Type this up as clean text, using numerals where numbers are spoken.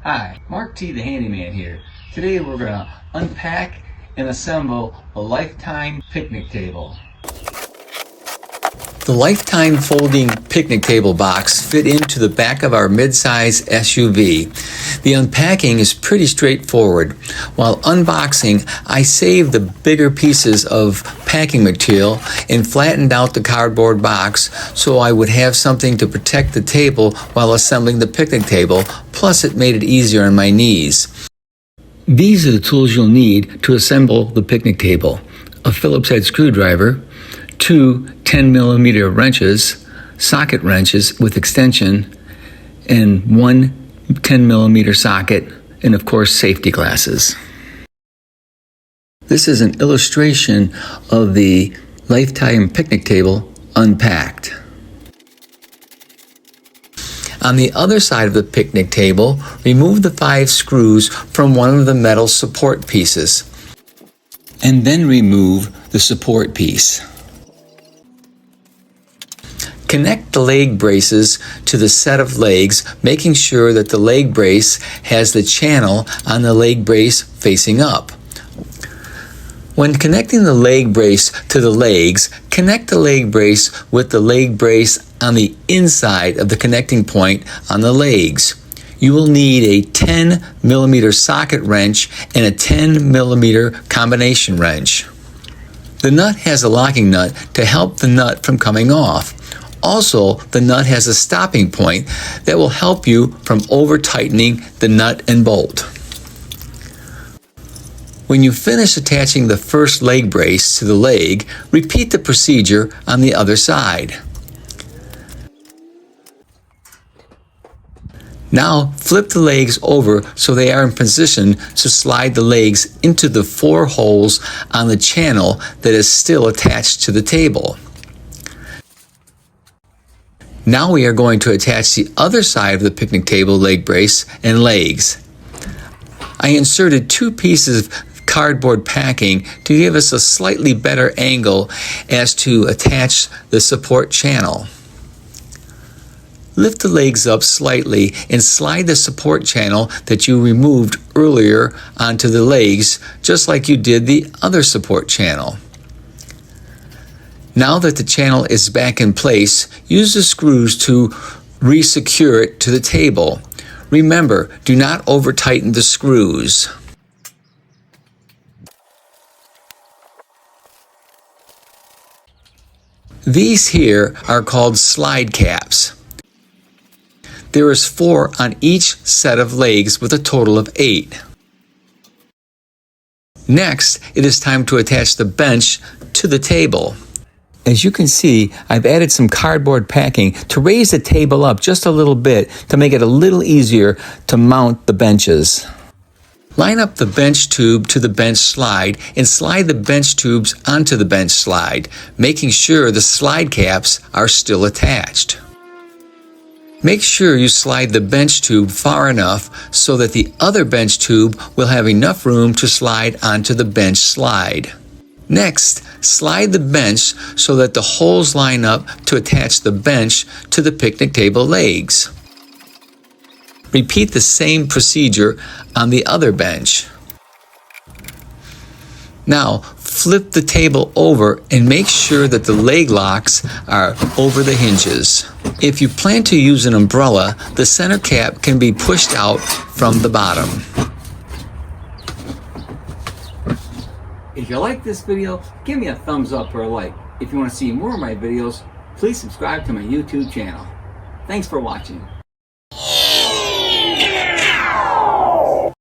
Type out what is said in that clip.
Hi, Mark T. the Handyman here. Today we're going to unpack and assemble a Lifetime picnic table. The Lifetime folding picnic table box fit into the back of our midsize SUV. The unpacking is pretty straightforward. While unboxing, I saved the bigger pieces of packing material and flattened out the cardboard box so I would have something to protect the table while assembling the picnic table, plus it made it easier on my knees. These are the tools you'll need to assemble the picnic table: a Phillips head screwdriver, 2 10mm wrenches, socket wrenches with extension, and 1 10mm socket, and of course safety glasses. This is an illustration of the Lifetime picnic table unpacked. On the other side of the picnic table, remove the 5 screws from one of the metal support pieces, and then remove the support piece. Connect the leg braces to the set of legs, making sure that the leg brace has the channel on the leg brace facing up. When connecting the leg brace to the legs, connect the leg brace with the leg brace on the inside of the connecting point on the legs. You will need a 10mm socket wrench and a 10mm combination wrench. The nut has a locking nut to help the nut from coming off. Also, the nut has a stopping point that will help you from over-tightening the nut and bolt. When you finish attaching the first leg brace to the leg, repeat the procedure on the other side. Now, flip the legs over so they are in position to slide the legs into the 4 holes on the channel that is still attached to the table. Now we are going to attach the other side of the picnic table leg brace and legs. I inserted 2 pieces of cardboard packing to give us a slightly better angle as to attach the support channel. Lift the legs up slightly and slide the support channel that you removed earlier onto the legs, just like you did the other support channel. Now that the channel is back in place, use the screws to re-secure it to the table. Remember, do not over-tighten the screws. These here are called slide caps. There is 4 on each set of legs with a total of 8. Next, it is time to attach the bench to the table. As you can see, I've added some cardboard packing to raise the table up just a little bit to make it a little easier to mount the benches. Line up the bench tube to the bench slide and slide the bench tubes onto the bench slide, making sure the slide caps are still attached. Make sure you slide the bench tube far enough so that the other bench tube will have enough room to slide onto the bench slide. Next, slide the bench so that the holes line up to attach the bench to the picnic table legs. Repeat the same procedure on the other bench. Now, flip the table over and make sure that the leg locks are over the hinges. If you plan to use an umbrella, the center cap can be pushed out from the bottom. If you like this video, give me a thumbs up or a like. If you want to see more of my videos, please subscribe to my YouTube channel. Thanks for watching.